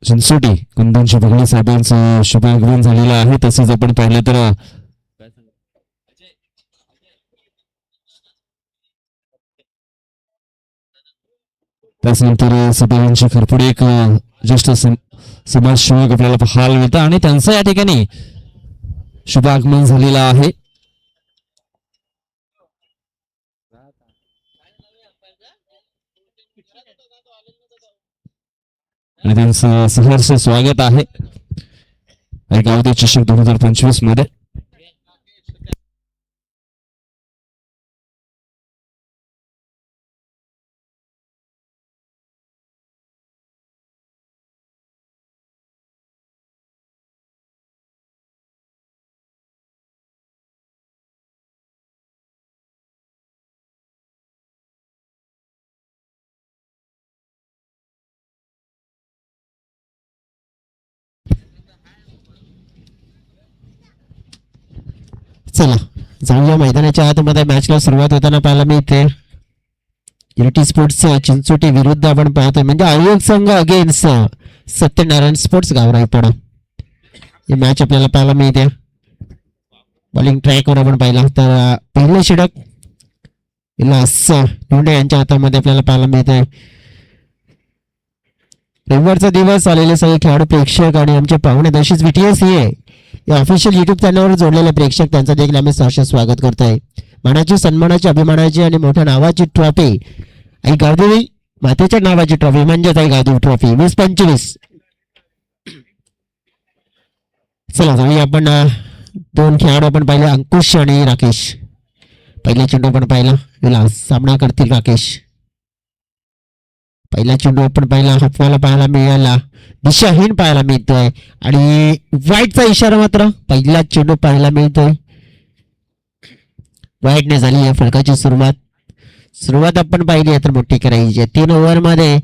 चिंचोटी कुंदनशी बघले साहेबांचं शुभागमन झालेलं आहे. तसेच आपण पाहिलं तर त्याचनंतर सभांची खरपुडे एक ज्येष्ठ समाजसेवक आपल्याला पाहायला मिळतं आणि त्यांचं या ठिकाणी शुभागमन झालेलं आहे. आणि त्यांचं सहर्ष स्वागत आहे गावदेव चषक 2025 मध्ये. चला जाऊया मैदानाच्या आतमध्ये. मॅचला सुरुवात होताना पाहायला मिळते युनिटी स्पोर्ट्स चिंचोटी विरुद्ध आपण पाहतोय म्हणजे आयोग संघ अगेन्स्ट सत्यनारायण स्पोर्ट्स गावराईपाडा. ही मॅच आपल्याला पाहायला मिळते. बॉलिंग ट्रॅकवर आपण पाहिला तर पहिलं षटक विलास लोंढे यांच्या हातामध्ये आपल्याला पाहायला मिळते. रविवारचा दिवस आलेले सगळे खेळाडू प्रेक्षक आणि आमचे पाहुणे तसेच VTS हे या ऑफिशियल युट्यूब चॅनलवर जोडलेले प्रेक्षक त्यांचं देखील आम्ही सहर्ष स्वागत करतोय. मानाची सन्मानाची अभिमानाची आणि मोठ्या नावाची ट्रॉफी आई गावदेवी मातेच्या नावाची ट्रॉफी म्हणजेच आई गावदेवी ट्रॉफी 2025. चला जाऊया आपण. दोन खेळाडू आपण पाहिले अंकुश आणि राकेश. पहिला चेंडू आपण पाहिला विलास सामना करतील राकेश. पहिला चेंडू आपण पाहिला हाफवाला पाहायला मिळाला दिशाहीन पाहायला मिळतोय आणि वाईटचा इशारा मात्र पहिला चेंडू पाहायला मिळतोय. वाईटने झाली या फलकाची सुरुवात आपण पाहिली आहे तर मोठी करायची आहे. 3 ओव्हरमध्ये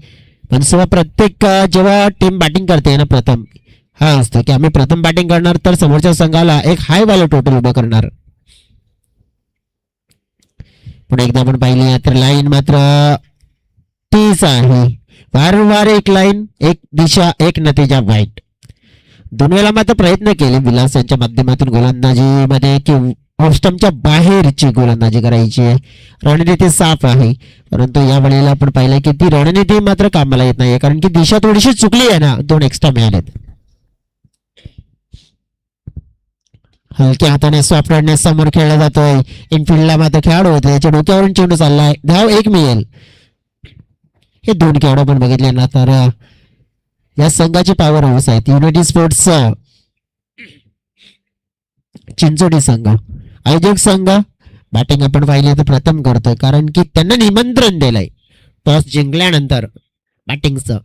मनसेवा प्रत्येक जेव्हा टीम बॅटिंग करते ना प्रथम हा असतो की आम्ही प्रथम बॅटिंग करणार तर समोरच्या संघाला एक हाय व्हॅल्यू टोटल उभं करणार. पुढे एकदा आपण पाहिली तर लाईन मात्र तीच आहे. वारंवार एक लाईन एक दिशा एक नतीजा वाईट. दोन वेळा मात्र प्रयत्न केले विलास यांच्या माध्यमातून गोलंदाजीमध्ये की ऑफस्टम्पच्या बाहेरची गोलंदाजी करायची आहे. रणनीती साफ आहे परंतु या वेळेला आपण पाहिलं की ती रणनीती मात्र कामाला येत नाही कारण की दिशा थोडीशी चुकली आहे ना. 2 एक्स्ट्रा मिळालेत. हलक्या हाताने सॉफ्ट हँडने समोर खेळला जातोय. इनफिल्डला मात्र खेळाडू होते त्याच्या डोक्यावरून चेंडू चाललाय. धाव 1 मिळेल. हे 2 खेळाडू आपण बघितले ना तर या संघाची पॉवर हाऊस आहेत. युनिटी स्पोर्ट्स चिंचोटी संघ आयोजक संघ बॅटिंग आपण पाहिली तर प्रथम करतोय कारण की त्यांना निमंत्रण दिलंय. टॉस जिंकल्यानंतर बॅटिंगचं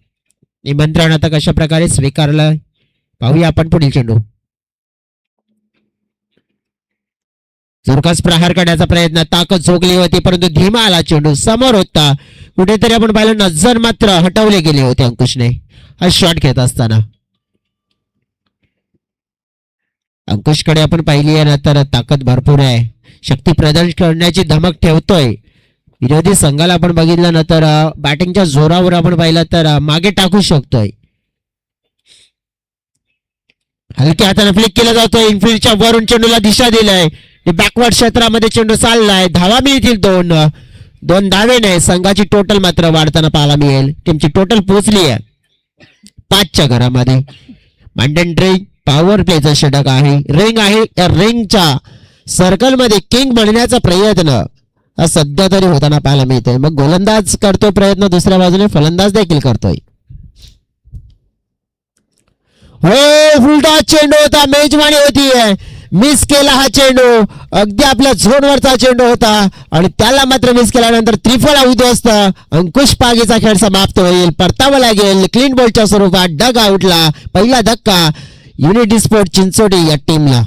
निमंत्रण आता कशा प्रकारे स्वीकारलंय पाहूया आपण. पुढील चेंडू जोरकास प्रहार करण्याचा प्रयत्न ताकद झोकली होती परंतु धीमा आला चेंडू समोर होता. कुठेतरी आपण पाहिलं नजर मात्र हटवले गेले होते अंकुशने हा शॉट घेत असताना. अंकुशकडे आपण पाहिली आहे ना तर ताकद भरपूर आहे. शक्ती प्रदर्शन करण्याची धमक ठेवतोय. विरोधी संघाला आपण बघितलं ना तर बॅटिंगच्या जोरावर आपण पाहिलं तर मागे टाकू शकतोय. हलक्या हाताने फ्लिक केला जातोय. इनफिल्डच्या वरून चेंडूला दिशा दिलाय. बॅकवर्ड क्षेत्रामध्ये चेंडू चाललाय. धावा मिळतील 2 धावे नाही. संघाची टोटल मात्र वाढताना पाहायला मिळेल. टीमची टोटल पोहोचली आहे 5च्या घरामध्ये. मांडन रिंग पॉवर प्लेचा षटक आहे. रिंग आहे या रिंगच्या सर्कलमध्ये किंग बनण्याचा प्रयत्न सध्या तरी होताना पाहायला मिळतोय. मग गोलंदाज करतोय प्रयत्न दुसऱ्या बाजूने फलंदाज देखील करतोय. हो फुलटॉस चेंडू होता. मेजवानी होती मिस केला हा चेंडू. अगदी आपल्या झोनवरचा चेंडू होता आणि त्याला मात्र मिस केल्यानंतर त्रिफळा उद्ध्वस्त. अंकुश पागेचा खेळ समाप्त होईल. परतावा लागेल क्लीन बॉलच्या स्वरूपात. डग आउटला पहिला धक्का युनिटी स्पोर्ट चिंचोटी या टीमला.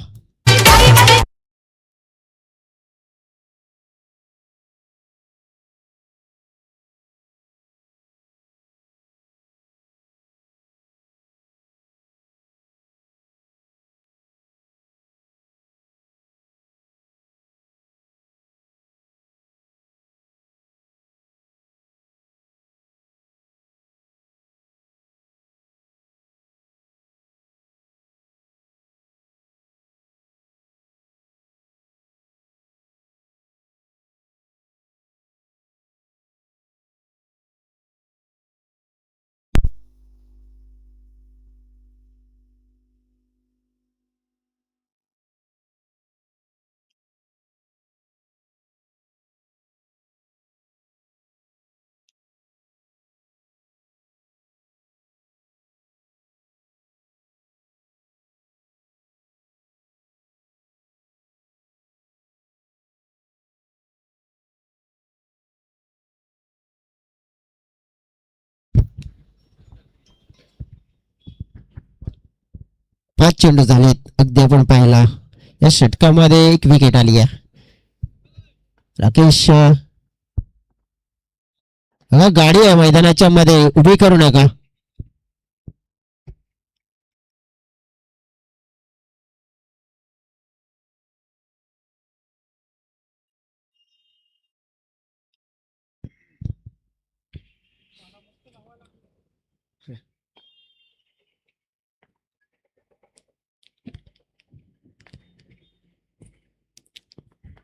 5 चेंडू झालेत. अगदी आपण पाहिला या षटकामध्ये एक विकेट आली आहे. राकेश गाडी आहे मैदानाच्या मध्ये, उभी करू नका.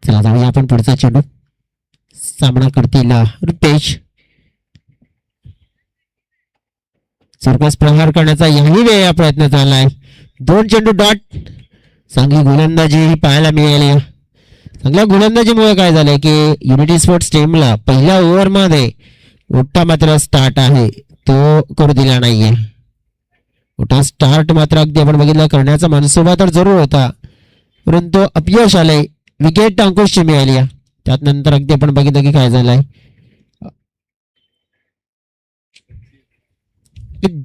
चला जाऊया आपण पुढचा चेंडू. सामना करतील रुपेश. सर्कस प्रहार करण्याचा याही वेळा प्रयत्न झालाय. 2 चेंडू डॉट. चांगली गोलंदाजी पाहायला मिळाली. चांगल्या गोलंदाजीमुळे काय झालंय की युनिटी स्पोर्ट्स टीमला पहिल्या ओव्हर मध्ये मोठा मात्र स्टार्ट आहे तो करू दिला नाहीये. मोठा स्टार्ट मात्र अगदी आपण बघितलं करण्याचा मनसुबा तर जरूर होता, परंतु अपयश आलंय. विकेट अंकुशची मिळाली. त्यात नंतर अगदी आपण बघितलं की काय झालंय,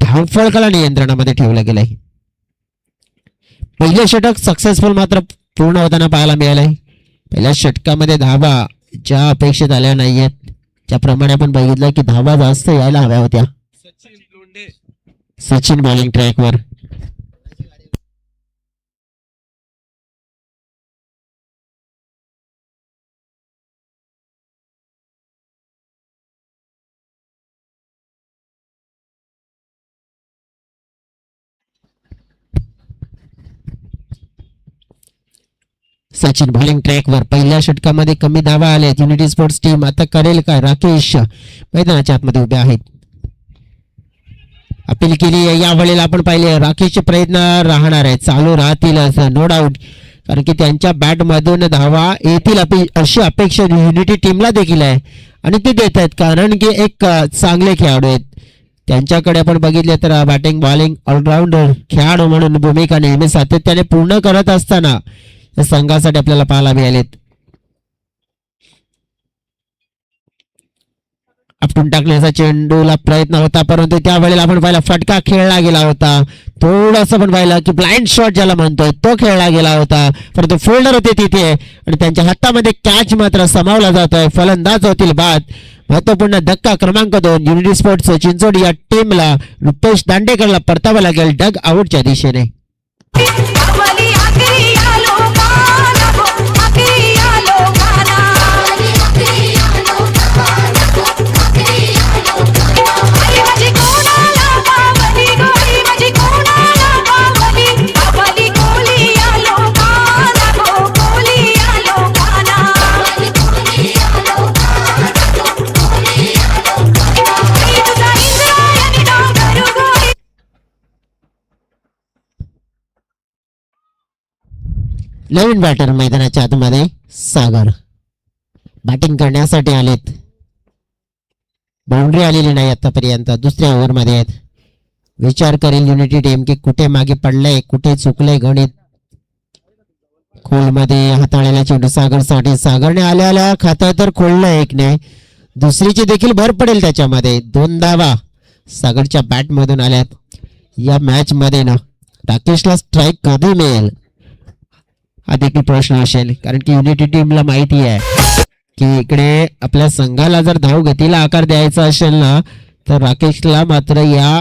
धावफळकाला नियंत्रणामध्ये ठेवलं गेलंय. पहिले षटक सक्सेसफुल मात्र पूर्ण होताना पाहायला मिळालंय. पहिल्या षटकामध्ये धावा ज्या अपेक्षित आल्या नाहीयेत, ज्याप्रमाणे आपण बघितलं की धावा जास्त यायला हव्या होत्या. सचिन बॉलिंग ट्रॅकवर. सचिन बॉलिंग ट्रॅकवर. पहिल्या षटकामध्ये कमी धावा आल्या. युनिटी स्पोर्ट्स टीम आता करेल काय? राकेश मैदानाच्या आतमध्ये उभे आहेत. अपील केली या वेळेला आपण पाहिले राकेशचे प्रयत्न राहणार आहेत, चालू राहतील असं नो डाऊट, कारण की त्यांच्या बॅट मधून धावा येतील अशी अपेक्षा युनिटी टीमला देखील आहे आणि ते देत आहेत, कारण की एक चांगले खेळाडू आहेत. त्यांच्याकडे आपण बघितले तर बॅटिंग बॉलिंग ऑलराऊंडर खेळाडू म्हणून भूमिका नेहमी सातत्याने पूर्ण करत असताना संघासाठी आपल्याला पाहायला मिळालेत. आपटून टाकण्याचा चेंडूला प्रयत्न होता, परंतु त्यावेळेला आपण पाहिला फटका खेळला गेला होता. थोडस पण पाहिलं की ब्लाइंड शॉट ज्याला म्हणतोय तो खेळला गेला होता, परंतु फोल्डर होते तिथे आणि त्यांच्या हातामध्ये कॅच मात्र समावला जातोय. फलंदाज होतील बाद. महत्वपूर्ण धक्का क्रमांक 2 युनिटी स्पोर्ट्स चिंचोडी या टीमला रुपेश दांडेकरला परतावा लागेल डग आउटच्या दिशेने. नवीन बॅटर मैदानाच्या आतमध्ये सागर बॅटिंग करण्यासाठी आलेत. बाउंड्री आलेली नाही आतापर्यंत. दुसऱ्या ओव्हर मध्ये आहेत. विचार करेल युनिटी टीम की कुठे मागे पडलंय, कुठे चुकलंय गणित. खोलमध्ये हाताळलेला चेंडू सागरसाठी. सागरने आल्या खातं तर खोललं एकने, दुसरीची देखील भर पडेल त्याच्यामध्ये. 2 धावा सागरच्या बॅट मधून आल्यात. या मॅच मध्ये ना राकेशला स्ट्राईक कधी मिळेल हा देखील प्रश्न असेल, कारण की युनिटी टीमला माहिती आहे की इकडे आपल्या संघाला जर धाव गतीला आकार द्यायचा असेल ना तर राकेशला मात्र या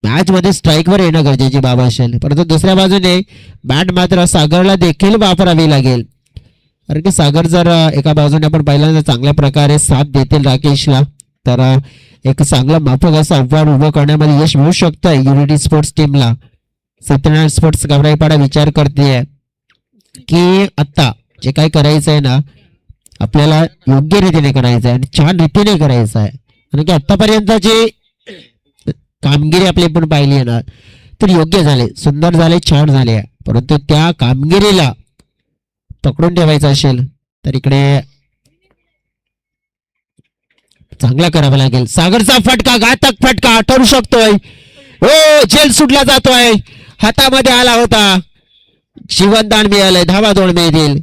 मॅच मध्ये स्ट्राईकवर येणं गरजेची बाब असेल. परंतु दुसऱ्या बाजूने बॅट मात्र सागरला देखील वापरावी लागेल, कारण की सागर जर एका बाजूने आपण पहिल्यांदा चांगल्या प्रकारे साथ देतील राकेशला तर एक चांगला माफक असं आव्हान उभं करण्यामध्ये यश मिळू शकतं युनिटी स्पोर्ट्स टीमला. सत्यनारायण स्पोर्ट्स गावराईपाडा विचार करते की आता जे काय करायचं आहे ना आपल्याला योग्य रीतीने करायचं आहे आणि छान रीतीने करायचं आहे, कारण की आतापर्यंतची कामगिरी आपली पण पाहिली आहे ना तर योग्य झाले, सुंदर झाले, छान झाले, परंतु त्या कामगिरीला पकडून ठेवायचं असेल तर इकडे चांगला करावा लागेल. सागरचा फटका घातक फटका ठरू शकतोय. ओ जेल सुटला जातोय. हातामध्ये आला होता. जीवनदान मिळालंय. धावा 2 मिळतील.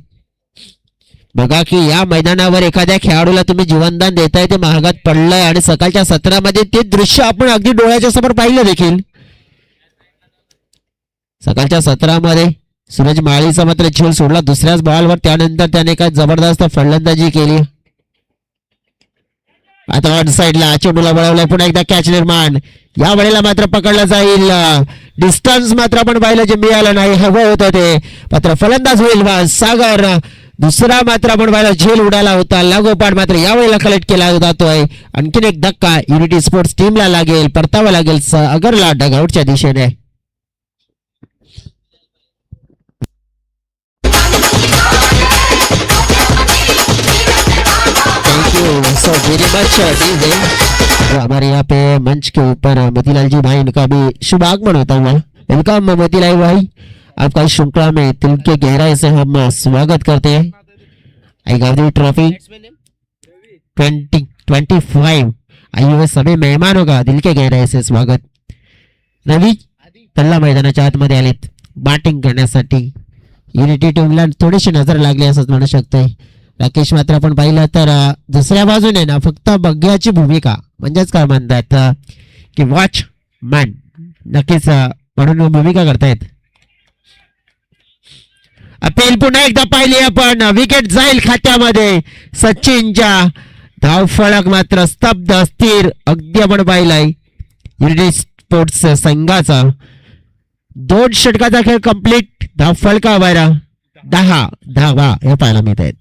बघा की या मैदानावर एखाद्या खेळाडूला तुम्ही जीवनदान देताय ते महागात पडलंय आणि सकाळच्या सत्रामध्ये ते दृश्य आपण अगदी डोळ्याच्या समोर पाहिलं देखील. सकाळच्या सत्रामध्ये सूरज माळीचा मात्र झेल सोडला दुसऱ्याच बॉलवर. त्यानंतर त्याने काय जबरदस्त फलंदाजी केली. आता ऑन साइडला चेंडूला वळवलाय. पुन्हा एकदा कॅच निर्माण. या वेळेला मात्र पकडलं जाईल. डिस्टन्स मात्र आपण पाहिलं जे मिळालं नाही. हवं होतं ते मात्र फलंदाज होईल सागर. दुसरा मात्र आपण पाहिलं झेल उडाला होता. लागोपाठ मात्र यावेळेला कलेक्ट केला जातोय. आणखीन एक धक्का युनिटी स्पोर्ट्स टीमला लागेल. परतावा लागेल सागरला डगआउटच्या दिशेने. Thank you so very much DJ. हमारे यहाँ पे मंच के ऊपर मोतीलाल जी भाई इनका भी शुभ आगमन होता हुआ। वेलकम मोतीलाल भाई, आपका इस श्रृंखला में दिल के गहराई से हम स्वागत करते हैं। आई गांधी ट्रॉफी 2025 आए हुए सभी मेहमानों का दिल के गहराई से स्वागत। रवी तल्ला मैदानाच्या आतमध्ये आलेत बॅटिंग करण्यासाठी। युनिटी टीमला थोडीशी नजर लागली असंच म्हणू शकतोय। राकेश मात्र आपण पाहिलं तर दुसऱ्या बाजूने ना फक्त बघ्याची भूमिका म्हणजेच काय म्हणतात की वॉचमॅन नक्कीच म्हणून भूमिका करतायत। अपील पुन्हा एकदा पाहिली आपण, विकेट जाईल खात्यामध्ये। सचिनच्या धाव फलक मात्र स्तब्ध अस्थिर अगदी आपण पाहिलाय युनिटी स्पोर्ट्स संघाचा। 2 षटकाचा खेळ कंप्लीट। धाव फलकावर 10 धावा हे पाहायला मिळत आहेत।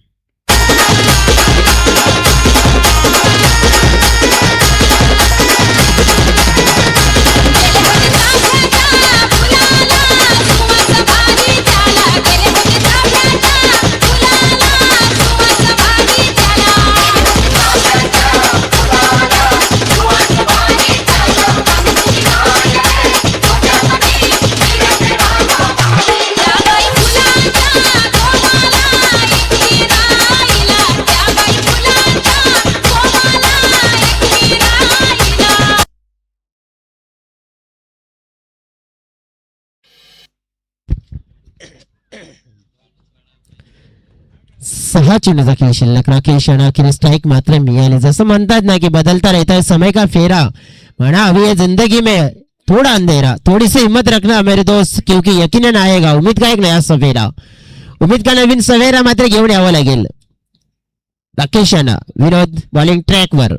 सहा चेंडूचा खेळ शिल्लक। राकेश यांना अखेर स्ट्राइक मात्र मिळाली। जसं म्हणतात ना की बदलता रहता है समय का फेरा, म्हणा अभी ये जिंदगी में थोड़ा अंधेरा, थोड़ी सी हिम्मत रखना मेरे दोस्त, क्योंकि यकीनन आएगा उम्मीद का एक नया सवेरा। उम्मीद का नवीन सवेरा मात्र घेऊन यावं लागेल। राकेश यांना विनोद बॉलिंग ट्रॅकवर।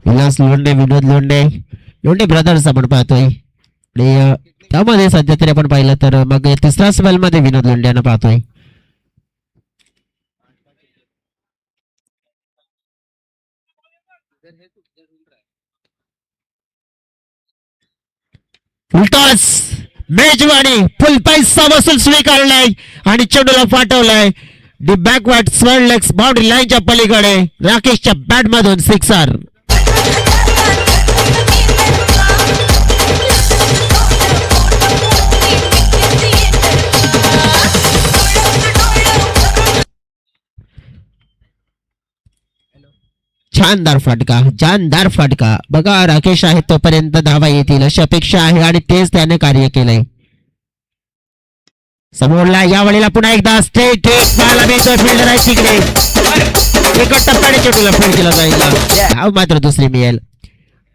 विलास लोंढे, विनोद लोंढे, लोंढे ब्रदर्स आपण पाहतोय। आणि त्यामध्ये सध्या तरी आपण पाहिलं तर मग तिसरा स्पेल मध्ये विनोद लोंढे यांना पाहतोय। फुलटॉस मेजवानी फुल पैसा वसूल स्वीकारलाय आणि चेंडूला पाठवलाय D backward sword legs boundary लाईनच्या पलीकडे। राकेशच्या बॅट मधून सिक्सर। शानदार फटका, जानदार फटका। बघा राकेश आहे तोपर्यंत धावा येतील अशी अपेक्षा आहे आणि तेच त्याने कार्य केलंय। समोरला या वेळेला पुन्हा एकदा स्ट्रेट फिल्डर आहे तिकडे एका टप्प्याने चेंडूला फील्ड केला जाईल। धाव मात्र दुसरी मिळेल।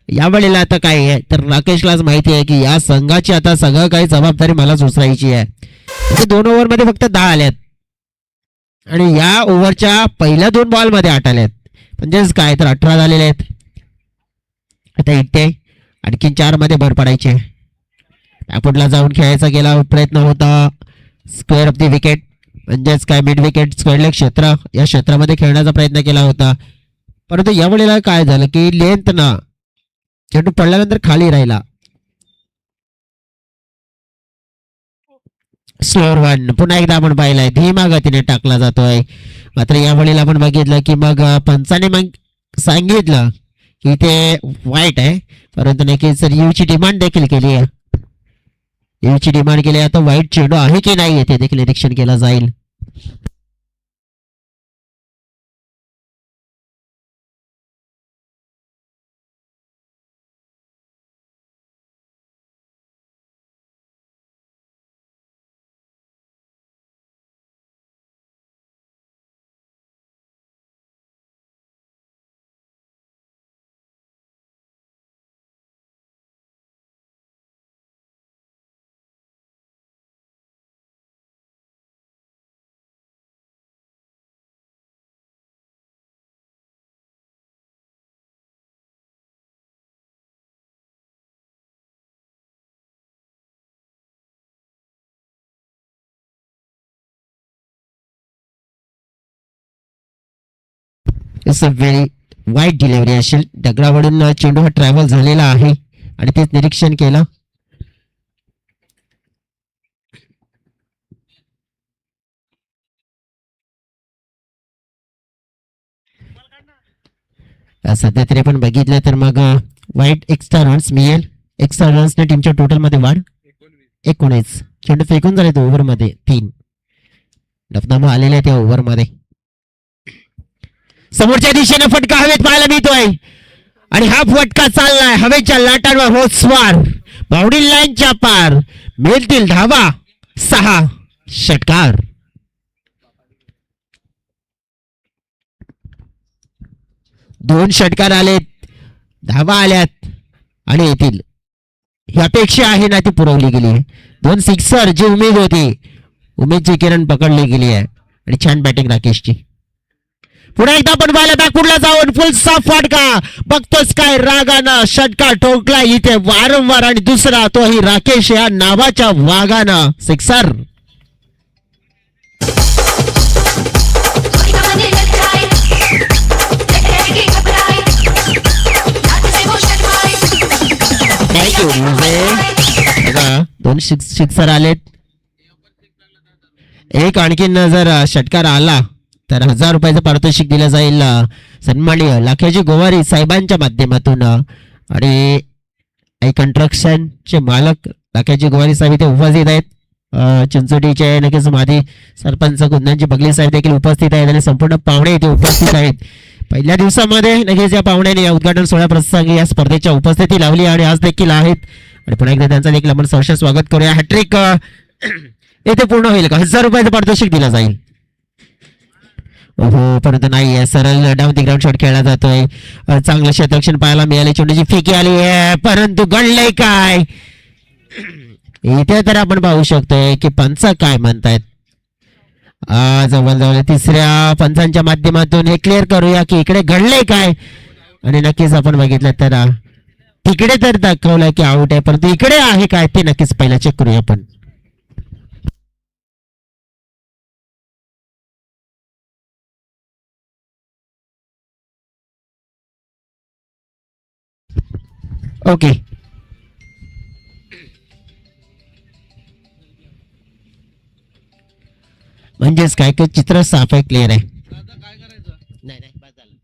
या वेळेला आता काय आहे तर राकेशलाच माहिती आहे की या संघाची आता सगळं काही जबाबदारी मलाच उचलायची आहे। 2 ओव्हर मध्ये फक्त 10 आल्यात आणि या ओव्हरच्या पहिल्या 2 बॉल मध्ये 8 आल्यात, म्हणजेच काय तर 18 झालेले आहेत। आता इथे आणखीन 4 मध्ये भर पडायचे। बॅकफुटला जाऊन खेळायचा गेला प्रयत्न होता। स्क्वेअर ऑफ द विकेट म्हणजेच काय मिड विकेट स्क्वेअरले क्षेत्र या क्षेत्रामध्ये खेळण्याचा प्रयत्न केला होता, परंतु या वेळेला काय झालं की लेंथ ना चेंडू पडल्यानंतर खाली राहिला। स्लोअर वन पुन्हा एकदा आपण पाहिलाय धीमा गतीने टाकला जातोय। मात्र या वेळेला आपण बघितलं की मग पंचाने मग सांगितलं की ते वाईट आहे, परंतु नक्कीच यूची डिमांड देखील केली आहे। यूची डिमांड केली आता वाईट चेंडू आहे की नाही ते देखील निरीक्षण केलं जाईल। इट्स अ व्हेरी वाईट डिलिव्हरी असेल. दगडावरून चेंडू हा ट्रॅव्हल झालेला आहे आणि तेच निरीक्षण केलं. सध्या तरी आपण बघितलं तर मग वाईट एक्स्ट्रा रन्स मिळेल. एक्स्ट्रा रन्सने टीमच्या टोटल मध्ये वाढ 19. चेंडू फेकून झाले ते ओव्हर मध्ये 3 डफनामा आलेले आहे त्या ओव्हर मध्ये. समोरच्या दिशेने फटका हवेत पाहायला मिळतोय आणि हा फटका चाललाय हवेच्या लाटांवर होस्वार बाउंड्री लाईनच्या पार. मिळतील धावा 6 षटकार. दोन षटकार आलेत, धावा आल्यात आणि येतील ही अपेक्षा आहे ना ती पुरवली गेली आहे. 2 सिक्सर जी उमेद होती, उमेदची किरण पकडली गेली आहे आणि छान बॅटिंग राकेशची. पुन्हा एकदा आपण पाहिलं बॅकफुटला जाऊन फुल साफ फटका बघतोच काय रागानं षटकार ठोकला इथे वारंवार आणि दुसरा तोही राकेश या नावाच्या वाघानं सिक्सर. दोन सिक्सर आलेत. एक आणखीन जर षटकार आला तर 1000 रुपयाचं पारितोषिक दिलं जाईल सन्माननीय लाखेजी गोवारी साहेबांच्या माध्यमातून. आणि कंस्ट्रक्शनचे मालक लाखेजी गोवारी साहेब इथे उपस्थित आहेत. चिंचोटीचे नक्कीच माजी सरपंच कुंदनजी बगले साहेब देखील उपस्थित आहेत आणि संपूर्ण पाहुणे इथे उपस्थित आहेत. पहिल्या दिवसामध्ये नक्कीच या पाहुण्याने या उद्घाटन सोहळ्या प्रसंगी या स्पर्धेच्या उपस्थिती लावली आणि आज देखील आहेत. आणि पुन्हा एकदा त्यांचा देखील आपण सहर्ष स्वागत करूया. हॅट्रिक येथे पूर्ण होईल का? 1000 रुपयाचं पारितोषिक दिलं जाईल. हो परंतु नाही, सरळ डाऊन दी ग्राउंड शॉट खेळला जातोय. चांगलं क्षेत्ररक्षण पाहायला मिळाले. चेंडूची फेकी आली आहे परंतु घडलंय काय इथे तर आपण पाहू शकतोय की पंच काय म्हणतायत. जवळजवळ तिसऱ्या पंचांच्या माध्यमातून हे क्लिअर करूया की इकडे घडलंय काय. आणि नक्कीच आपण बघितलं तर तिकडे तर दाखवलं की आउट आहे परंतु इकडे आहे काय ते नक्कीच पहिला चेक करूया आपण. ओके म्हणजेच काय काय चित्र साफ आहे क्लिअर आहे. नाही नाही बस झालं.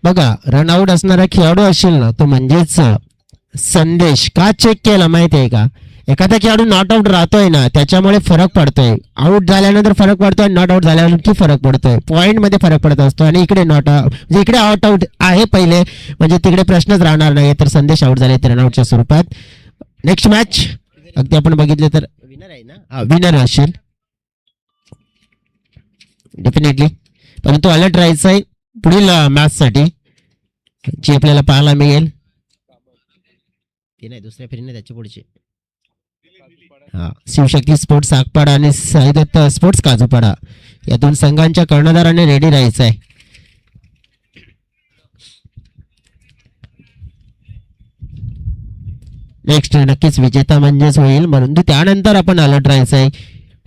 बघा रनआउट असणारा खेळाडू असेल ना तो म्हणजेच संदेश का चेक केला माहिती आहे का. एखादा खेळाडू नॉट आउट राहतोय ना त्याच्यामुळे फरक पडतोय. आउट झाल्यानंतर फरक पडतोय, नॉट आउट झाल्यानंतर फरक पडतोय, पॉईंट मध्ये फरक पडत असतो. आणि इकडे नॉट म्हणजे इकडे आउट आहे पहिले म्हणजे तिकडे प्रश्नच राहणार नाही. तर संदेश आउट झाले रनआउटच्या स्वरूपात. नेक्स्ट मॅच अगदी आपण बघितले तर विनर आहे ना, विनर असेल डेफिनेटली. परंतु अलर्ट राहायचं आहे पुढील मॅच साठी जी आपल्याला पाहायला मिळेल. ते नाही दुसऱ्या फेरीने त्याच्या पुढचे शिवशक्ती स्पोर्ट्स सागपाडा आणि साईदत्त स्पोर्ट्स काजूपाडा या दोन संघांच्या कर्णधाराने रेडी राहायचं आहे. नेक्स्ट नक्कीच विजेता म्हणजेच होईल म्हणून त्यानंतर आपण अलर्ट राहायचं आहे.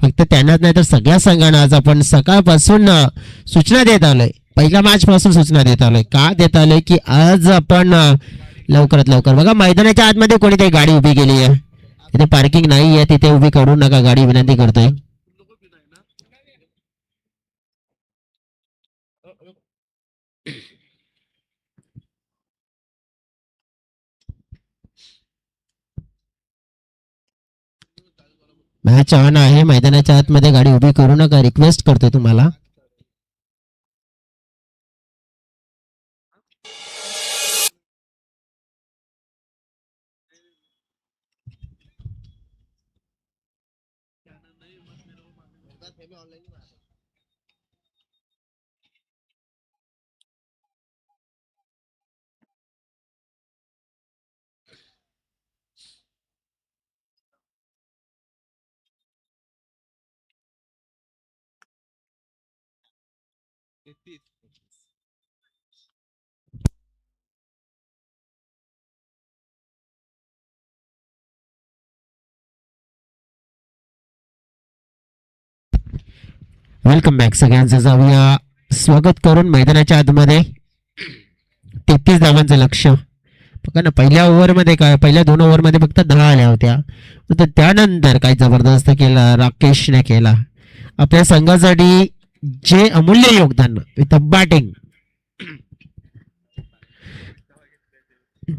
फक्त त्यांनाच नाही तर सगळ्या संघांना आज आपण सकाळपासून सूचना देत आलोय. पहिल्या मॅच पासून सूचना देत आलोय. का देत आलोय की आज आपण लवकरात लवकर बघा मैदानाच्या आतमध्ये कोणीतरी गाडी उभी केली आहे. तिथे पार्किंग नाही आहे, तिथे उभी करू नका गाडी विनंती करतोय. मॅच ऑन आहे. मैदानाच्या आतमध्ये गाडी उभी करू नका रिक्वेस्ट करतोय तुम्हाला. वेलकम बॅक सगळ्यांचं. जाऊया स्वागत करून मैदानाच्या आतमध्ये. 33 धावांचं लक्ष. बघा ना, पहिल्या 2 ओव्हरमध्ये फक्त 10 आल्या होत्या. तर त्यानंतर काय जबरदस्त केला राकेशने केला आपल्या संघासाठी. जे अमूल्य योगदान विथ बॅटिंग.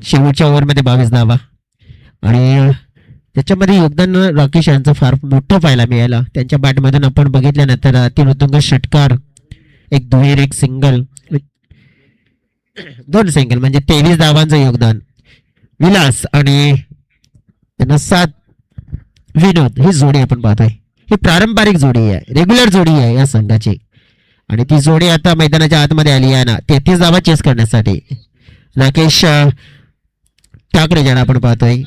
शेवटच्या ओव्हरमध्ये 22 धावा आणि त्याच्यामध्ये योगदान राकेश यांचं फार मोठं पाहायला मिळालं. त्यांच्या बॅटमधून आपण बघितल्यानंतर अतिउत्तुंग षटकार, एक दुहेरी, एक सिंगल, 2 सिंगल म्हणजे 23 धावांचं योगदान. विलास आणि त्यांना 7 विनोद ही जोडी आपण पाहतोय. ही पारंपरिक जोडी आहे, रेग्युलर जोडी आहे या संघाची आणि ती जोडी आता मैदानाच्या आतमध्ये आली आहे ना 33 धावा चेस करण्यासाठी. राकेश ठाकरे ज्यांना आपण पाहतोय.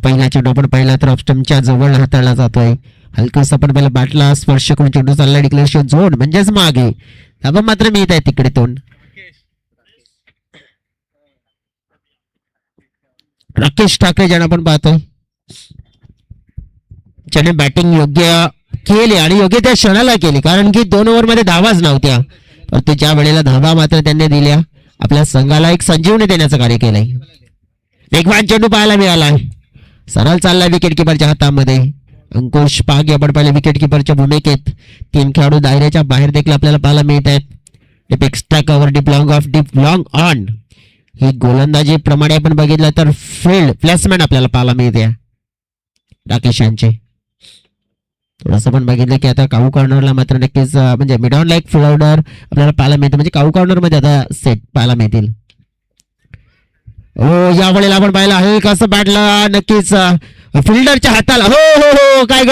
पहिला चेंडू आपण पाहिला तर ऑफस्टमच्या जवळ हाताळला जातोय. हलकस आपण पहिला बॅटला स्पर्श करून चेंडू चालला डिक्लेरेशन झोन म्हणजेच मागे. धाबा मात्र मिळत आहे तिकडे तोंड. राकेश ठाकरे ज्यांना आपण पाहतोय ज्याने बॅटिंग योग्य केली आणि योग्य त्या क्षणाला केली, कारण की 2 ओव्हरमध्ये धावाच नव्हत्या. परंतु ज्या वेळेला धावा मात्र त्यांनी दिल्या आपल्या संघाला एक संजीवनी देण्याचं कार्य केलंय. वेगवान चेंडू पाहायला मिळालाय. सरळ चालला विकेट किपरच्या हातामध्ये. अंकुश पागे आपण पाहिले विकेट किपरच्या भूमिकेत. 3 खेळाडू दायऱ्याच्या बाहेर देखील आपल्याला पाहायला मिळत आहेत. Extra cover, deep long on. ही गोलंदाजी प्रमाणे आपण बघितलं तर फील्ड प्लेसमेंट आपल्याला पाहायला मिळते राकेश यांचे. थोडस पण बघितलं की आता काऊ कॉर्नरला मात्र नक्कीच म्हणजे मिड ऑन लाईक फिल्डर आपल्याला पाहायला मिळते. म्हणजे काऊ कॉर्नर मध्ये आता सेट पाहायला मिळतील. हो, या वेळेला आपण पाहिलं आहे कसं बॅटला नक्कीच फिल्डरच्या हाताला. हो हो हो, काय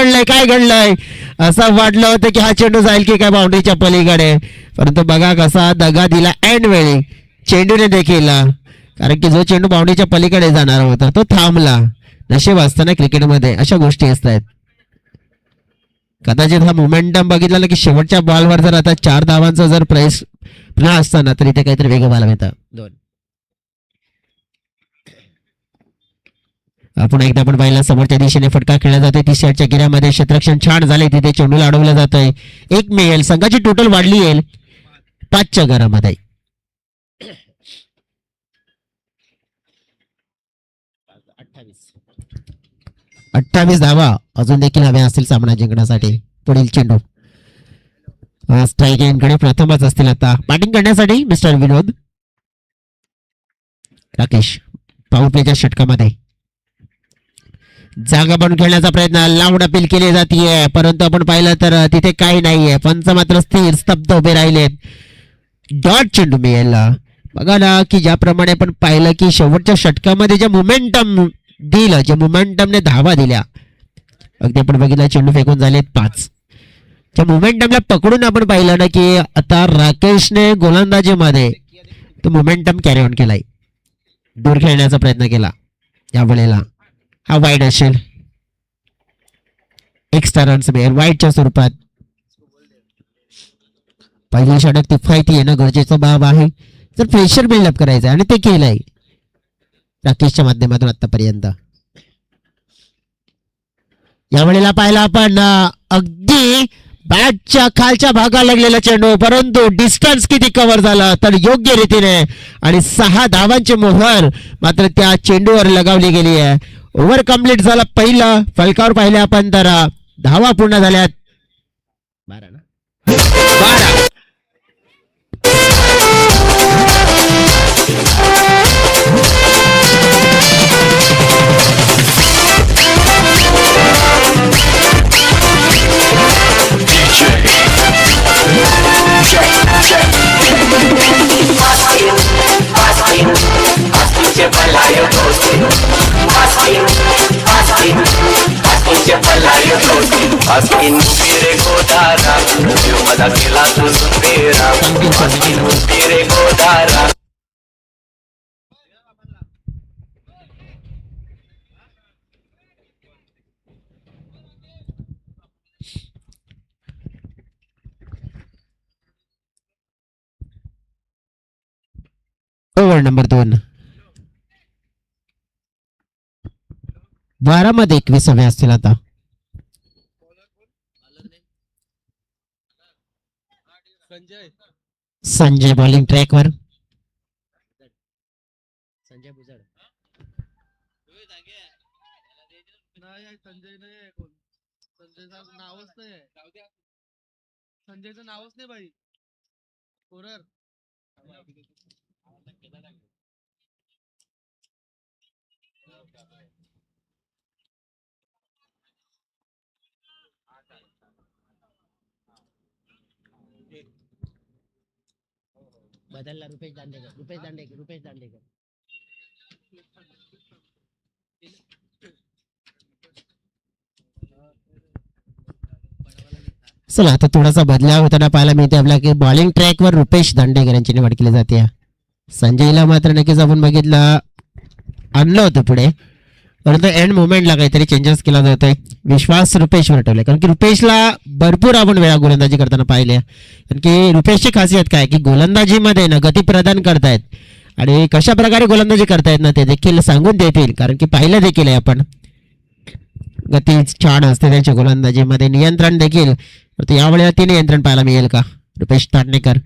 घडलंय असं वाटलं होतं की हा चेंडू जाईल की काय बाउंड्रीच्या पलीकडे, परंतु बघा कसा दगा दिला ऐन वेळी चेंडूने देखील. कारण की जो चेंडू बाउंड्रीच्या पलीकडे जाणार होता तो थांबला. नशीब असताना क्रिकेटमध्ये अशा गोष्टी असतात. कदाचित हा मोमेंटम बघितला ना की शेवटच्या बॉलवर जर आता 4 धावांचा जर प्राइस पुन्हा असताना तर इथे काहीतरी वेगळं व्हायला मिळतं. 2 आपण एकदा पण पाहिला समोरच्या दिशेने फटका खेळला जातोय. 30 च्या गिऱ्यामध्ये क्षेत्ररक्षण छान झाले. तिथे चेंडूला अडवलं जातोय. 1 मिळेल. संघाची टोटल वाढली येईल 5च्या घरामध्ये. 28 धावा अजून देखील हव्या असतील सामना जिंकण्यासाठी. पुढील चेंडू स्ट्राईक एंडकडे प्रथमच असतील. आता बॅटिंग करण्यासाठी मिस्टर विनोद. राकेश पॉवर प्लेच्या षटकामध्ये जागा बनवून खेळण्याचा प्रयत्न. लांब अपील केली जाते, परंतु आपण पाहिलं तर तिथे काही नाहीये. पंच मात्र स्थिर स्तब्ध उभे राहिलेत. डॉट चेंडू मिळेल. बघा ना की ज्याप्रमाणे आपण पाहिलं की शेवटच्या षटकामध्ये जे मोमेंटम दिलं, जे मोमेंटमने धावा दिल्या, अगदी आपण बघितलं चेंडू फेकून झालेत 5. त्या मोमेंटमला पकडून आपण पाहिलं ना की आता राकेशने गोलंदाजीमध्ये तो मोमेंटम कॅरी ऑन केलाय. दूर खेळण्याचा प्रयत्न केला. या वेळेला हा वाईड असेल. एक्स्ट्रा रन्स मिळेल वाईडच्या स्वरूपात. पहिली षटक तिफायती येणं गरजेचं बाब आहे जर प्रेशर बिल्डअप करायचं आणि ते केलंय राकेशच्या माध्यमातून आतापर्यंत. यावेळेला पाहिला आपण अगदी बॅटच्या खालच्या भागाला लागलेला चेंडू, परंतु डिस्टन्स किती कव्हर झाला तर योग्य रीतीने आणि 6 धावांची मोहर मात्र त्या चेंडूवर लगावली गेली आहे. ओव्हर कंप्लीट झाला पहिलं. फलकावर पाहिले आपण तर धावा पूर्ण झाल्यात 12. Over number 2. 12 मध्ये 21 असतील आता. संजय बॉलिंग ट्रॅकवर. संजय भुजड. संजयचं नावच नाही भाई. बदलला रुपेश दांडेकर. चला आता थोडासा बदलाव होताना पाहायला मिळते आपला की बॉलिंग ट्रॅकवर रुपेश दांडेकर यांची निवड केली जाते. संजयला मात्र नक्कीच आपण बघितलं आणलं होतं पुढे, परंतु एंड मोमेंटला काहीतरी चेंजेस केला जातोय. विश्वास रुपेशवर ठेवलाय कारण की रुपेशला भरपूर आपण वेळा गोलंदाजी करताना पाहिले. कारण की रुपेशची खासियत काय की गोलंदाजीमध्ये ना गती प्रदान करतायत आणि कशा प्रकारे गोलंदाजी करतायत ना ते देखील सांगून देतील. कारण की पाहिलं देखील आहे आपण, गती छान असते त्यांच्या गोलंदाजीमध्ये, नियंत्रण देखील. तर यावेळेला ते नियंत्रण पाहायला मिळेल का रुपेश दांडेकर.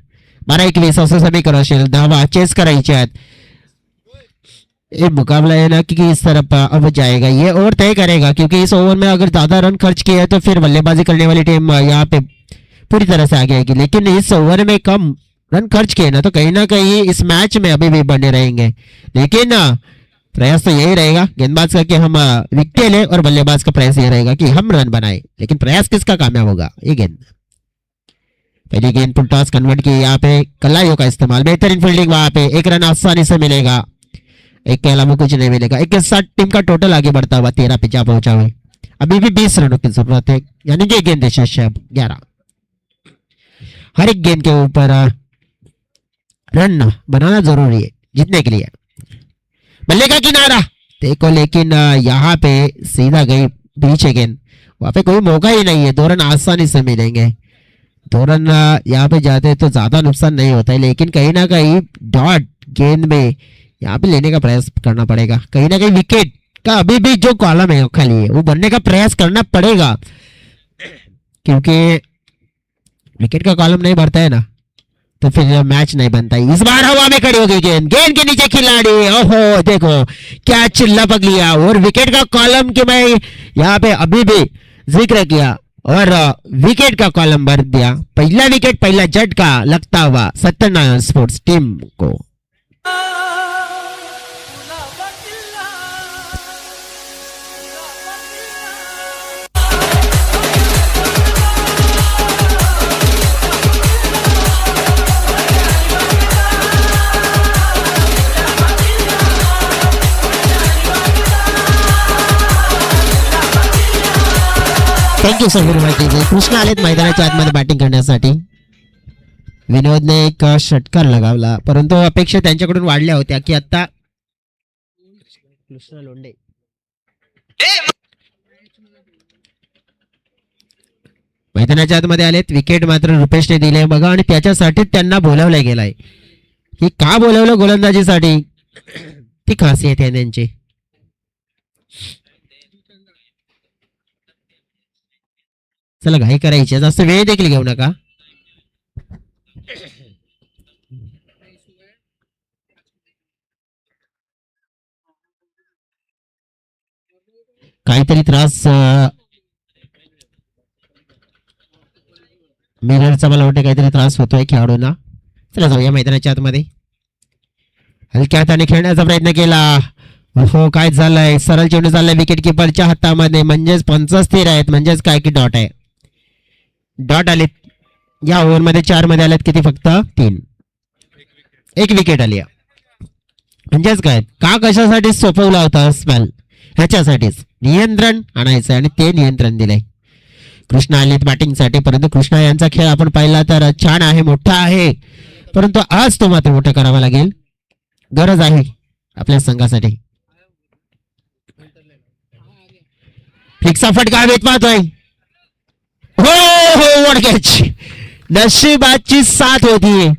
12-21 असं समीकरण असेल. 10 धावा चेस करायचे आहेत. ये मुकाबला है ना कि इस तरफ अब जाएगा, ये ओवर तय करेगा क्योंकि इस ओवर में अगर ज्यादा रन खर्च किया तो फिर बल्लेबाजी करने वाली टीम यहाँ पे पूरी तरह से आगे आएगी. लेकिन इस ओवर में कम रन खर्च किए ना तो कहीं ना कहीं इस मैच में अभी भी बने रहेंगे. लेकिन प्रयास तो यही रहेगा गेंदबाज का कि हम विकेट ले और बल्लेबाज का प्रयास ये रहेगा कि हम रन बनाए. लेकिन प्रयास किसका कामयाब होगा. ये गेंद पहली गेंद फुल टॉस कन्वर्ट की. यहाँ पे कलाइयों का इस्तेमाल, बेहतरीन फील्डिंग. वहां पे एक रन आसानी से मिलेगा, एक के अलावा कुछ नहीं मिलेगा. 61 टीम का टोटल आगे बढ़ता हुआ 13 पे जा पहुंचा हुआ. अभी भी 20 रनों की जरूरत है, यानी कि गेंद शेष है 11. हर एक गेंद के ऊपर रन बनाना जरूरी है जीतने के लिए. बल्ले का किनारा देखो, लेकिन यहाँ पे सीधा गई पीछे गेंद. वहां पे कोई मौका ही नहीं है. 2 रन आसानी से मिलेंगे. 2 रन यहाँ पे जाते तो ज्यादा नुकसान नहीं होता है, लेकिन कहीं ना कहीं डॉट गेंद में यहाँ पे लेने का प्रयास करना पड़ेगा. कहीं ना कहीं विकेट का अभी भी जो कॉलम है खाली है वो बनने का प्रयास करना पड़ेगा, क्योंकि विकेट का कॉलम नहीं भरता है ना तो फिर मैच नहीं बनता है. इस बार हवा में खड़ी हो गई गेंद, गेंद के नीचे खिलाड़ी. ओहो देखो क्या चिल्ला पक लिया. और विकेट का कॉलम की मैं यहाँ पे अभी भी जिक्र किया और विकेट का कॉलम भर दिया. पहला विकेट, पहला झटका लगता हुआ सत्यनारायण स्पोर्ट्स टीम को. थँक्यू सर कृष्णा आलेत मैदानाच्या आतमध्ये बॅटिंग करण्यासाठी. विनोदने एक षटकार लगावला, परंतु अपेक्षा त्यांच्याकडून वाढल्या होत्या की आता कृष्णा लोंढे मैदानाच्या आतमध्ये आलेत. विकेट मात्र रुपेशने दिले बघा, आणि त्याच्यासाठीच त्यांना बोलावलं गेलाय. की का बोलावलं गोलंदाजीसाठी ती खासियत आहे त्यांची. चला घाई करायची, जास्त वेळ देखील घेऊ नका. काहीतरी त्रास मिररचा मला वाटतं काहीतरी त्रास होतोय खेळाडूंना. चला जाऊया मैदानाच्या आतमध्ये. हलक्या हाताने खेळण्याचा प्रयत्न केला. हो काय झालंय, सरळ चेंडू चाललाय विकेट किपरच्या हातामध्ये. म्हणजेच 50 स्थिर आहेत, म्हणजेच काय की डॉट आहे. डॉट आले या ओव्हर मध्ये. 4 मध्ये आलेत किती, फक्त 3. एक विकेट आली. म्हणजेच काय का कशासाठी सोपवला होता स्पेल, ह्याच्यासाठीच नियंत्रण आणायचं आणि ते नियंत्रण दिलंय. कृष्णा आलेत बॅटिंगसाठी, परंतु कृष्णा यांचा खेळ आपण पाहिला तर छान आहे, मोठा आहे, परंतु आज तो मात्र मोठा करावा लागेल. गरज आहे आपल्या संघासाठी. फिक्सा फटका हवेत पाहतोय. हो हो, वॉट कॅच. नशिबाची साथ होती.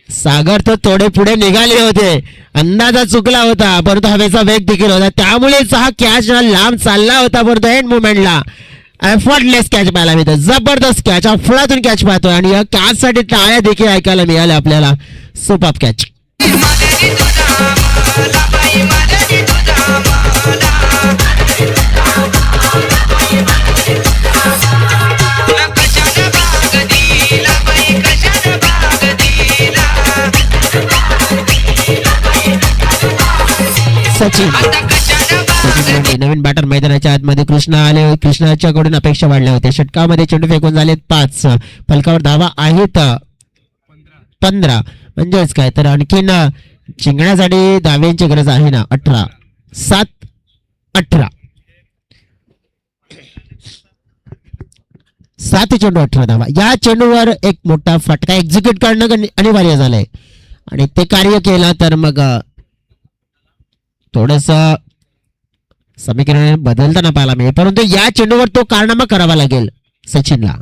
सागर तर थोडे पुढे निघाले होते, अंदाजा चुकला होता, परंतु हवेचा वेग देखील होता, त्यामुळेच हा कॅच लांब चालला होता. परंतु एंड मुवमेंटला एफर्टलेस कॅच पाहायला मिळतो. जबरदस्त कॅच, अफळातून कॅच पाहतोय आणि या कॅच साठी टाळ्या देखील ऐकायला मिळाल्या आपल्याला. Super catch. सचिन नवीन बॅटर मैदानाच्या आतमध्ये. कृष्णा आले, कृष्णाच्याकडून अपेक्षा वाढल्या होत्या. षटकामध्ये चेंडू फेकून झाले 5, फलकावर धावा आहेत 15. म्हणजेच काय तर आणखीन जिंकण्यासाठी धाव्यांची गरज आहे ना. 18, 7, 18, 7 चेंडू 18 धावा. या चेंडूवर एक मोठा फटका एक्झिक्यूट करणं अनिवार्य झालंय आणि ते कार्य केलं तर मग थोडस समीकरण बदलताना पाहायला मिळेल. परंतु या चेंडूवर तो कारनामा करावा लागेल सचिनला.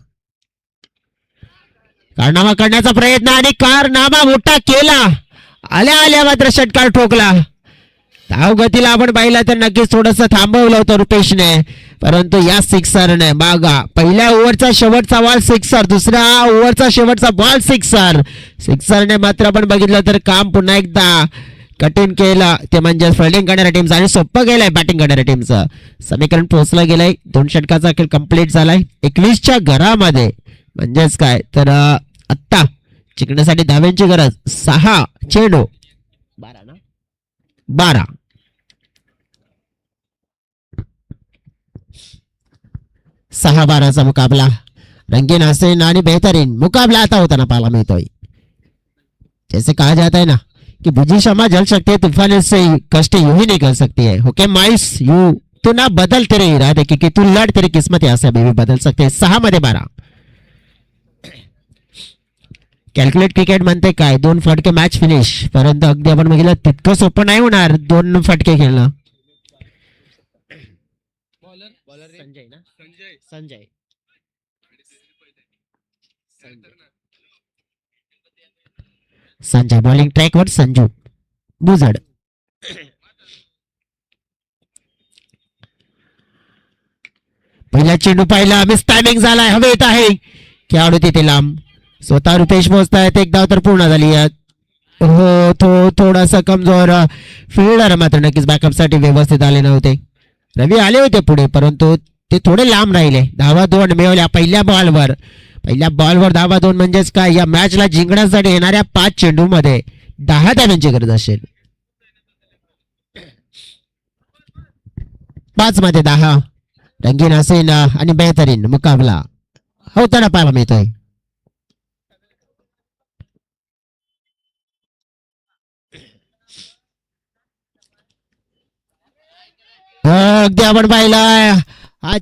कारनामा करण्याचा प्रयत्न आणि कारनामा मोठा केला. आल्या आल्या मात्र षटकार ठोकला. धावगतीला आपण पाहिलं तर नक्कीच थोडस थांबवलं होतं रुपेशने, परंतु या सिक्सरने मागा पहिल्या ओव्हरचा शेवटचा बॉल सिक्सर, दुसऱ्या ओव्हरचा शेवटचा बॉल सिक्सर. सिक्सरने मात्र आपण बघितलं तर काम पुन्हा एकदा कठीण केलं, ते म्हणजे फिल्डिंग करणाऱ्या टीमचं आणि सोपं गेलंय बॅटिंग करणाऱ्या टीमचं. समीकरण पोहोचलं गेलंय. 2 षटकाचा खेळ कंप्लीट झालाय 21च्या घरामध्ये. म्हणजेच काय तर आत्ता जिंकण्यासाठी धाव्यांची गरज 6 चेंडू 12 ना 12. 6-12चा मुकाबला. रंगीन हसीन आणि बेहतरीन मुकाबला आता होताना पाहायला मिळतोय. जैसे कहा जाता है ना कि बुझी क्षमा जल सकती है, तूफान से कष्ट यूं ही निकल सकती है. ओके माइस, यू तू ना बदल तेरे इरादे की तू लड़, तेरी किस्मत यहाँ से अभी भी बदल सकते हैं. 6 मध्ये 12. कॅल्क्युलेट क्रिकेट म्हणते काय 2 फटके मॅच फिनिश, परंतु अगदी आपण बघितलं तितकं सोपं नाही होणार 2 फटके खेळणं. संजय ना संजय संजय बॉलिंग ट्रॅकवर संजू बुजड. पहिला चेंडू पाहिला, मिस टायमिंग झालाय, हवेत आहे, खेळाडू तिथे लांब. स्वतः रुपेश पोहोचतायत. एक धाव तर पूर्ण झाली आहे. हो, थोडासा कमजोर फिल्डर मात्र नक्कीच बॅकअप साठी व्यवस्थित आले नव्हते. रवी आले होते पुढे, परंतु ते थोडे लांब राहिले. धावा 2 मिळवल्या पहिल्या बॉलवर. धावा 2 म्हणजेच काय या मॅचला जिंकण्यासाठी येणाऱ्या 5 चेंडू मध्ये 10 धाव्यांची गरज असेल. 5 मध्ये 10. रंगीन हसीन आणि बेहतरीन मुकाबला होताना पाहायला मिळतोय. अगदी आपण पाहिलाय हा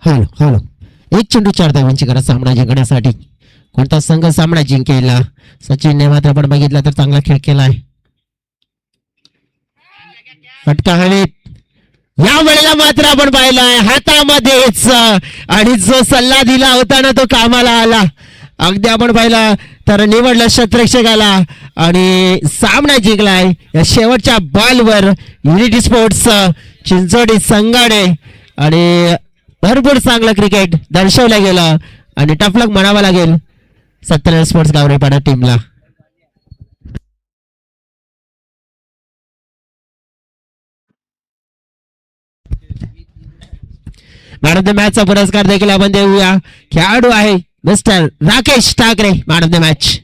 हॅलो हॅलो, एक चेंडू 4 धावांची गरज सामना जिंकण्यासाठी. कोणता संघ सामना जिंकेल? सचिनने मात्र आपण बघितलं तर चांगला खेळ केलाय. फटका हवेत. या वेळेला मात्र आपण पाहिलाय हातामध्येच, आणि जो सल्ला दिला होता ना तो कामाला आला. अगदी आपण पाहिला तर निवडलं क्षेत्ररक्षकाला आणि सामना जिंकलाय या शेवटच्या बॉलवर. युनिटी स्पोर्ट्स चिंचोडी संघाने आणि भरपूर चांगलं क्रिकेट दर्शवलं गेलं आणि टफलक म्हणावं लागेल सत्यनारायण स्पोर्ट्स गावरेपाडा टीमला. मॅन ऑफ द मॅचचा पुरस्कार देखील आपण देऊया. खेळाडू आहे mister Rakesh Thackeray, man of the match.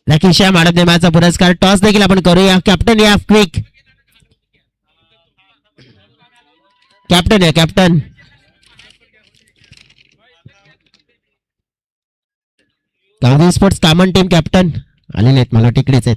Rakesh या मॅन ऑफ द मॅचचा पुरस्कार. टॉस देखील आपण करूया. कॅप्टन या क्विक. कॅप्टन या कॅप्टन. गावदेवी स्पोर्ट्स कामन टीम कॅप्टन आलेले आहेत, मला तिकडेच आहेत.